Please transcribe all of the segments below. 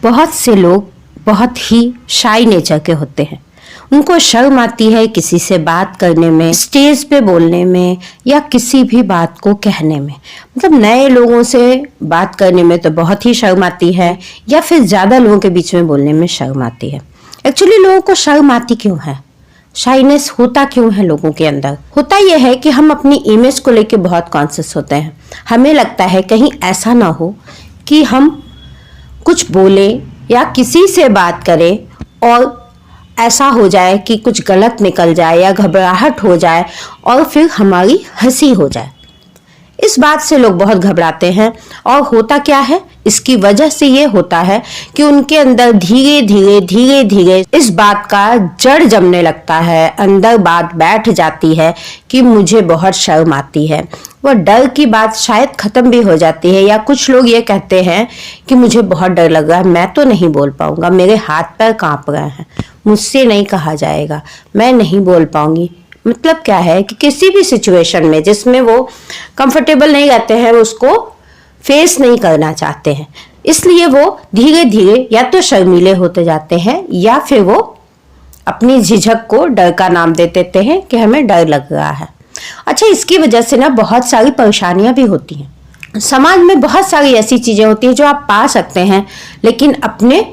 बहुत से लोग बहुत ही शाई नेचर के होते हैं। उनको शर्म आती है किसी से बात करने में, स्टेज पे बोलने में या किसी भी बात को कहने में। मतलब नए लोगों से बात करने में तो बहुत ही शर्म आती है, या फिर ज़्यादा लोगों के बीच में बोलने में शर्म आती है। एक्चुअली लोगों को शर्म आती क्यों है, शाइनेस होता क्यों है लोगों के अंदर? होता यह है कि हम अपनी इमेज को लेके बहुत कॉन्शियस होते हैं। हमें लगता है कहीं ऐसा ना हो कि हम कुछ बोले या किसी से बात करें और ऐसा हो जाए कि कुछ गलत निकल जाए या घबराहट हो जाए और फिर हमारी हंसी हो जाए। इस बात से लोग बहुत घबराते हैं। और होता क्या है, इसकी वजह से ये होता है कि उनके अंदर धीरे धीरे इस बात का जड़ जमने लगता है। अंदर बात बैठ जाती है कि मुझे बहुत शर्म आती है। वो डर की बात शायद खत्म भी हो जाती है, या कुछ लोग ये कहते हैं कि मुझे बहुत डर लग रहा है, मैं तो नहीं बोल पाऊंगा, मेरे हाथ पैर कांप रहे हैं, मुझसे नहीं कहा जाएगा, मैं नहीं बोल पाऊंगी। मतलब क्या है कि किसी भी सिचुएशन में जिसमें वो कंफर्टेबल नहीं रहते हैं, वो उसको फेस नहीं करना चाहते हैं, इसलिए वो धीरे धीरे या तो शर्मीले होते जाते हैं या फिर वो अपनी झिझक को डर का नाम दे देते हैं कि हमें डर लग रहा है। अच्छा, इसकी वजह से ना बहुत सारी परेशानियां भी होती हैं। समाज में बहुत सारी ऐसी चीजें होती हैं जो आप पा सकते हैं, लेकिन अपने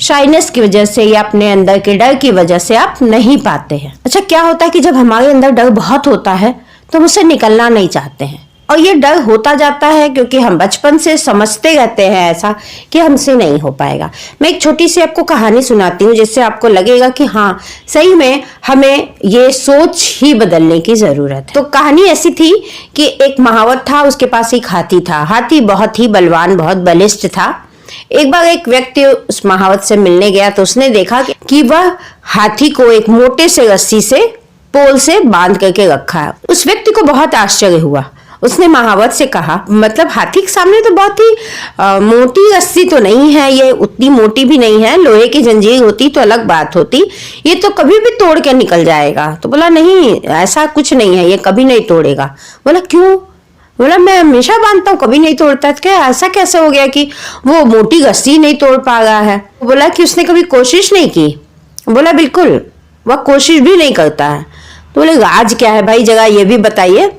शाइनेस की वजह से या अपने अंदर के डर की वजह से आप नहीं पाते हैं। अच्छा, क्या होता है कि जब हमारे अंदर डर बहुत होता है तो हम उससे निकलना नहीं चाहते हैं, और ये डर होता जाता है क्योंकि हम बचपन से समझते रहते हैं ऐसा कि हमसे नहीं हो पाएगा। मैं एक छोटी सी आपको कहानी सुनाती हूँ जिससे आपको लगेगा कि हाँ, सही में हमें ये सोच ही बदलने की जरूरत है। तो कहानी ऐसी थी कि एक महावत था, उसके पास एक हाथी था। हाथी बहुत ही बलवान, बहुत बलिष्ठ था। एक बार एक व्यक्ति उस महावत से मिलने गया तो उसने देखा कि वह हाथी को एक मोटे से रस्सी से पोल से बांध करके रखा है। उस व्यक्ति को बहुत आश्चर्य हुआ। उसने महावत से कहा, मतलब हाथी के सामने तो बहुत ही मोटी रस्सी तो नहीं है, ये उतनी मोटी भी नहीं है, लोहे की जंजीर होती तो अलग बात होती, ये तो कभी भी तोड़ के निकल जाएगा। तो बोला, नहीं, ऐसा कुछ नहीं है, ये कभी नहीं तोड़ेगा। बोला, क्यों? बोला, मैं हमेशा बांधता हूँ, कभी नहीं तोड़ता। क्या ऐसा कैसे हो गया कि वो मोटी रस्सी नहीं तोड़ पा रहा है? बोला कि उसने कभी कोशिश नहीं की। बोला, बिल्कुल, वह कोशिश भी नहीं करता है। तो बोले, राज क्या है भाई, जगह ये भी बताइए।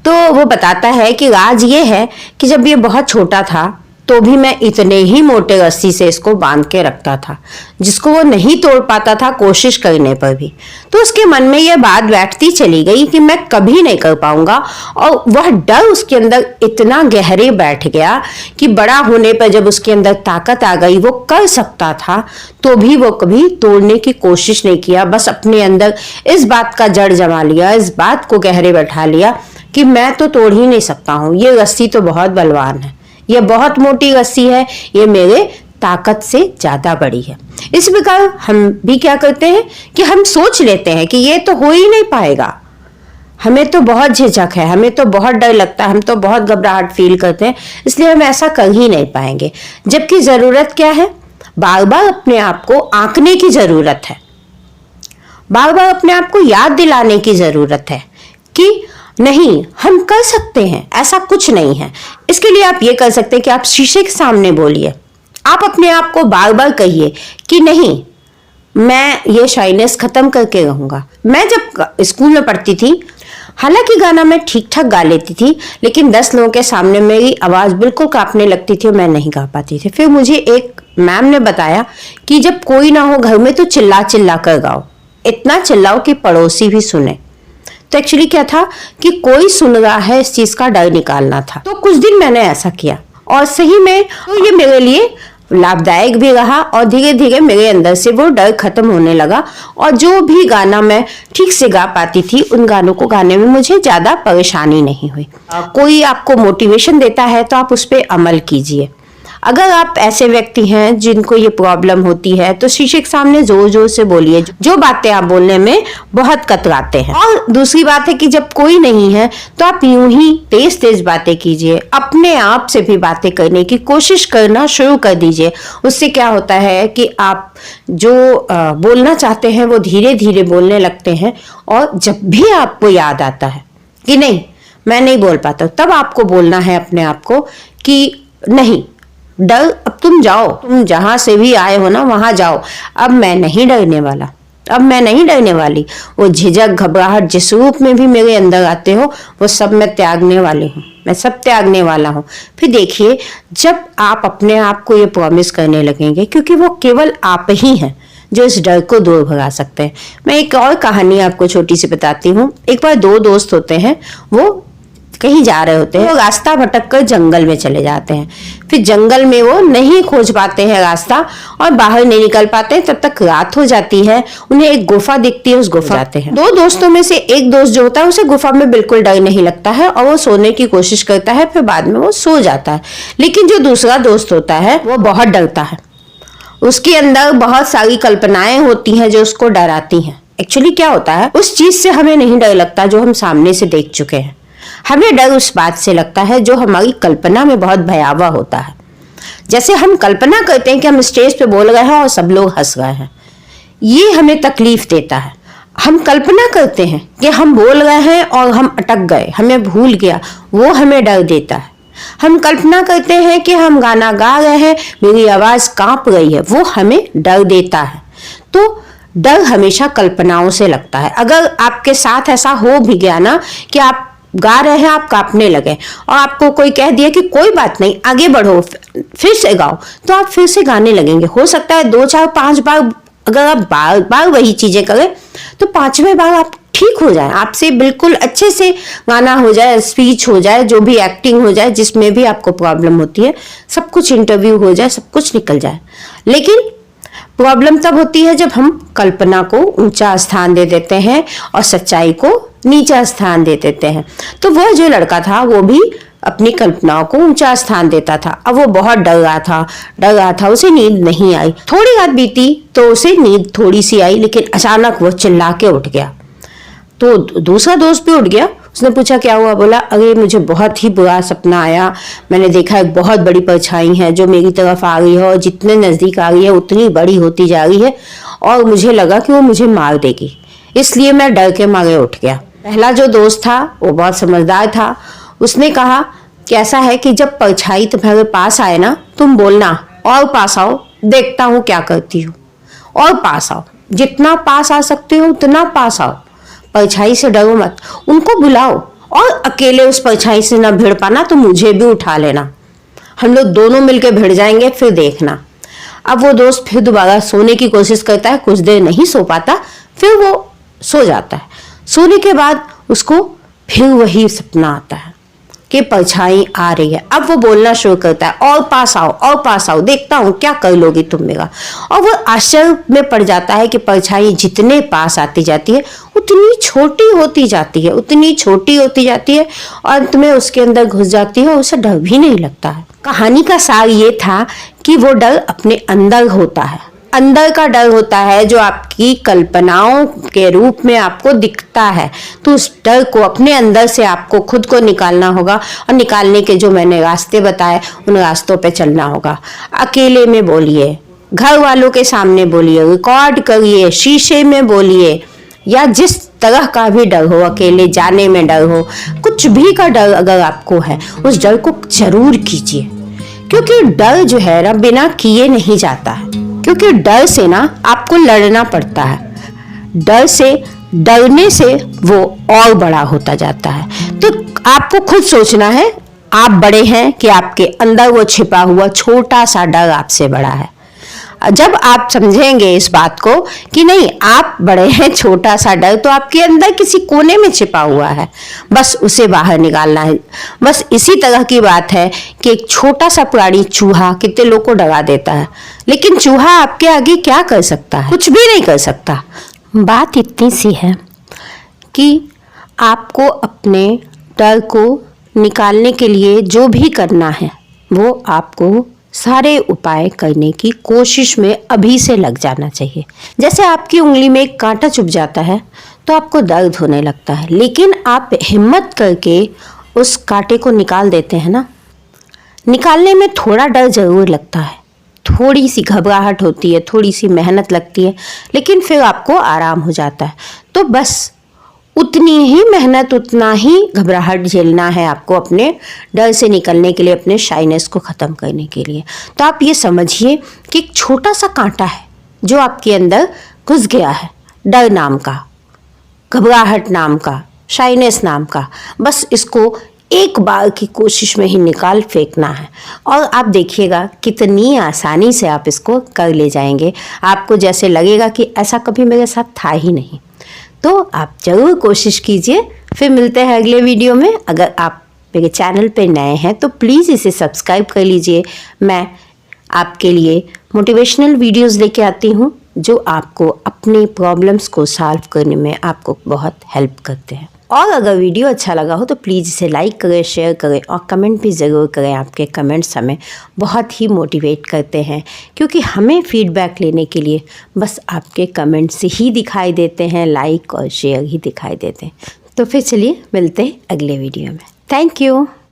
तो वो बताता है कि राज ये है कि जब ये बहुत छोटा था तो भी मैं इतने ही मोटे रस्सी से इसको बांध के रखता था, जिसको वो नहीं तोड़ पाता था कोशिश करने पर भी। तो उसके मन में यह बात बैठती चली गई कि मैं कभी नहीं कर पाऊंगा, और वह डर उसके अंदर इतना गहरे बैठ गया कि बड़ा होने पर जब उसके अंदर ताकत आ गई, वो कर सकता था, तो भी वो कभी तोड़ने की कोशिश नहीं किया। बस अपने अंदर इस बात का जड़ जमा लिया, इस बात को गहरे बैठा लिया कि मैं तो तोड़ ही नहीं सकता हूँ, ये रस्सी तो बहुत बलवान है, ये बहुत मोटी रस्सी है, ये मेरे ताकत से ज्यादा बड़ी है। इस प्रकार हम भी क्या करते हैं कि हम सोच लेते हैं कि ये तो हो ही नहीं पाएगा, हमें तो बहुत झिझक है, हमें तो बहुत डर लगता है, हम तो बहुत घबराहट फील करते हैं, इसलिए हम ऐसा कर ही नहीं पाएंगे। जबकि जरूरत क्या है, बार बार अपने आप को आंकने की जरूरत है, बार बार अपने आप को याद दिलाने की जरूरत है कि नहीं, हम कर सकते हैं, ऐसा कुछ नहीं है। इसके लिए आप ये कर सकते हैं कि आप शीशे के सामने बोलिए, आप अपने आप को बार बार कहिए कि नहीं, मैं ये शाइनेस खत्म करके रहूंगा। मैं जब स्कूल में पढ़ती थी, हालांकि गाना मैं ठीक ठाक गा लेती थी, लेकिन 10 लोगों के सामने मेरी आवाज बिल्कुल कांपने लगती थी और मैं नहीं गा पाती थी। फिर मुझे एक मैम ने बताया कि जब कोई ना हो घर में तो चिल्ला चिल्ला कर गाओ, इतना चिल्लाओ कि पड़ोसी भी सुने। तो एक्चुअली क्या था कि कोई सुन रहा है, इस चीज का डर निकालना था। तो कुछ दिन मैंने ऐसा किया और सही में तो ये मेरे लिए लाभदायक भी रहा, और धीरे धीरे मेरे अंदर से वो डर खत्म होने लगा, और जो भी गाना मैं ठीक से गा पाती थी, उन गानों को गाने में मुझे ज्यादा परेशानी नहीं हुई। कोई आपको मोटिवेशन देता है तो आप उस पर अमल कीजिए। अगर आप ऐसे व्यक्ति हैं जिनको ये प्रॉब्लम होती है तो शीशे के सामने जोर जोर से बोलिए, जो बातें आप बोलने में बहुत कतराते हैं। और दूसरी बात है कि जब कोई नहीं है तो आप यूं ही तेज तेज बातें कीजिए, अपने आप से भी बातें करने की कोशिश करना शुरू कर दीजिए। उससे क्या होता है कि आप जो बोलना चाहते हैं वो धीरे धीरे बोलने लगते हैं, और जब भी आपको याद आता है कि नहीं, मैं नहीं बोल पाता, तब आपको बोलना है अपने आप को कि नहीं, डर अब तुम जाओ, तुम जहां से भी आए हो ना वहां जाओ, अब मैं नहीं डरने वाला, अब मैं नहीं डरने वाली। वो झिझक घबराहट जिस रूप में भी मेरे अंदर आते हो वो सब मैं त्यागने वाली हूँ, मैं सब त्यागने वाला हूँ। फिर देखिए जब आप अपने आप को ये प्रॉमिस करने लगेंगे, क्योंकि वो केवल आप ही हैं जो इस डर को दूर भगा सकते हैं। मैं एक और कहानी आपको छोटी सी बताती हूँ। एक बार दो दोस्त होते हैं, वो कहीं जा रहे होते हैं, वो रास्ता भटक कर जंगल में चले जाते हैं। फिर जंगल में वो नहीं खोज पाते हैं रास्ता और बाहर नहीं निकल पाते, तब तक रात हो जाती है। उन्हें एक गुफा दिखती है, उस गुफा जाते हैं। दो दोस्तों में से एक दोस्त जो होता है उसे गुफा में बिल्कुल डर नहीं लगता है और वो सोने की कोशिश करता है, फिर बाद में वो सो जाता है। लेकिन जो दूसरा दोस्त होता है वो बहुत डरता है, उसके अंदर बहुत सारी कल्पनाएं होती हैं जो उसको डराती हैं। एक्चुअली क्या होता है, उस चीज से हमें नहीं डर लगता जो हम सामने से देख चुके हैं, हमें डर उस बात से लगता है जो हमारी कल्पना में बहुत भयावह होता है। जैसे हम कल्पना करते हैं कि हम स्टेज पे बोल रहे हैं और सब लोग हंस रहे हैं, ये हमें तकलीफ देता है। हम कल्पना करते हैं कि हम बोल रहे हैं और हम अटक गए, हमें भूल गया, वो हमें डर देता है। हम कल्पना करते हैं कि हम गाना गा रहे हैं, मेरी आवाज कांप रही है, वो हमें डर देता है। तो डर हमेशा कल्पनाओं से लगता है। अगर आपके साथ ऐसा हो भी गया ना कि आप गा रहे हैं, आप कांपने लगे और आपको कोई कह दिया कि कोई बात नहीं आगे बढ़ो फिर से गाओ, तो आप फिर से गाने लगेंगे। हो सकता है 2 4 5 बार अगर आप बार बार वही चीजें करें तो 5वें बार आप ठीक हो जाए, आपसे बिल्कुल अच्छे से गाना हो जाए, स्पीच हो जाए, जो भी एक्टिंग हो जाए, जिसमें भी आपको प्रॉब्लम होती है, सब कुछ इंटरव्यू हो जाए, सब कुछ निकल जाए। लेकिन प्रॉब्लम तब होती है जब हम कल्पना को ऊंचा स्थान दे देते हैं और सच्चाई को नीचा स्थान दे देते हैं। तो वह जो लड़का था वो भी अपनी कल्पनाओं को ऊंचा स्थान देता था। अब वो बहुत डर रहा था, उसे नींद नहीं आई। थोड़ी रात बीती तो उसे नींद थोड़ी सी आई, लेकिन अचानक वो चिल्ला के उठ गया। तो दूसरा दोस्त भी उठ गया, उसने पूछा क्या हुआ? बोला अरे मुझे बहुत ही बुरा सपना आया, मैंने देखा एक बहुत बड़ी परछाई है जो मेरी तरफ आ रही है और जितने नजदीक आ रही है उतनी बड़ी होती जा रही है और मुझे लगा कि वो मुझे मार देगी, इसलिए मैं डर के मारे उठ गया। पहला जो दोस्त था वो बहुत समझदार था, उसने कहा कि ऐसा है कि जब परछाई तुम्हारे पास आए ना तुम बोलना और पास आओ, देखता हूँ क्या करती हो, और पास आओ, जितना पास आ सकते हो उतना पास आओ, परछाई से डरो मत, उनको बुलाओ और अकेले उस परछाई से ना भिड़ पाना तो मुझे भी उठा लेना, हम लोग दोनों मिलके भिड़ जाएंगे, फिर देखना। अब वो दोस्त फिर दोबारा सोने की कोशिश करता है, कुछ देर नहीं सो पाता, फिर वो सो जाता है। सोने के बाद उसको फिर वही सपना आता है कि परछाई आ रही है। अब वो बोलना शुरू करता है और पास आओ और पास आओ, देखता हूँ क्या कर लोगी तुम मेरा। और वो आश्चर्य में पड़ जाता है कि परछाई जितने पास आती जाती है उतनी छोटी होती जाती है, उतनी छोटी होती जाती है और अंत में उसके अंदर घुस जाती है और उसे डर भी नहीं लगता है। कहानी का सार ये था कि वो डर अपने अंदर होता है, अंदर का डर होता है जो आपकी कल्पनाओं के रूप में आपको दिखता है। तो उस डर को अपने अंदर से आपको खुद को निकालना होगा और निकालने के जो मैंने रास्ते बताए उन रास्तों पे चलना होगा। अकेले में बोलिए, घर वालों के सामने बोलिए, रिकॉर्ड करिए, शीशे में बोलिए, या जिस तरह का भी डर हो, अकेले जाने में डर हो, कुछ भी का डर अगर आपको है उस डर को जरूर कीजिए, क्योंकि डर जो है ना बिना किए नहीं जाता है। क्योंकि डर से ना आपको लड़ना पड़ता है, डरने से वो और बड़ा होता जाता है। तो आपको खुद सोचना है आप बड़े हैं कि आपके अंदर वो छिपा हुआ छोटा सा डर आपसे बड़ा है। जब आप समझेंगे इस बात को कि नहीं आप बड़े हैं, छोटा सा डर तो आपके अंदर किसी कोने में छिपा हुआ है, बस उसे बाहर निकालना है। बस इसी तरह की बात है कि एक छोटा सा प्राणी चूहा कितने लोग को डरा देता है, लेकिन चूहा आपके आगे क्या कर सकता है? कुछ भी नहीं कर सकता। बात इतनी सी है कि आपको अपने डर को निकालने के लिए जो भी करना है वो आपको सारे उपाय करने की कोशिश में अभी से लग जाना चाहिए। जैसे आपकी उंगली में एक कांटा चुभ जाता है तो आपको दर्द होने लगता है, लेकिन आप हिम्मत करके उस कांटे को निकाल देते हैं ना। निकालने में थोड़ा डर जरूर लगता है, थोड़ी सी घबराहट होती है, थोड़ी सी मेहनत लगती है, लेकिन फिर आपको आराम हो जाता है। तो बस उतनी ही मेहनत, उतना ही घबराहट झेलना है आपको अपने डर से निकलने के लिए, अपने शाइनेस को ख़त्म करने के लिए। तो आप ये समझिए कि एक छोटा सा कांटा है जो आपके अंदर घुस गया है, डर नाम का, घबराहट नाम का, शाइनेस नाम का। बस इसको एक बार की कोशिश में ही निकाल फेंकना है और आप देखिएगा कितनी आसानी से आप इसको कर ले जाएंगे। आपको जैसे लगेगा कि ऐसा कभी मेरे साथ था ही नहीं। तो आप ज़रूर कोशिश कीजिए। फिर मिलते हैं अगले वीडियो में। अगर आप मेरे चैनल पे नए हैं तो प्लीज़ इसे सब्सक्राइब कर लीजिए। मैं आपके लिए मोटिवेशनल वीडियोस लेके आती हूँ जो आपको अपने प्रॉब्लम्स को सॉल्व करने में आपको बहुत हेल्प करते हैं। और अगर वीडियो अच्छा लगा हो तो प्लीज़ इसे लाइक करें, शेयर करें और कमेंट भी ज़रूर करें। आपके कमेंट्स हमें बहुत ही मोटिवेट करते हैं, क्योंकि हमें फीडबैक लेने के लिए बस आपके कमेंट्स ही दिखाई देते हैं, लाइक और शेयर ही दिखाई देते हैं। तो फिर चलिए मिलते हैं अगले वीडियो में। Thank you.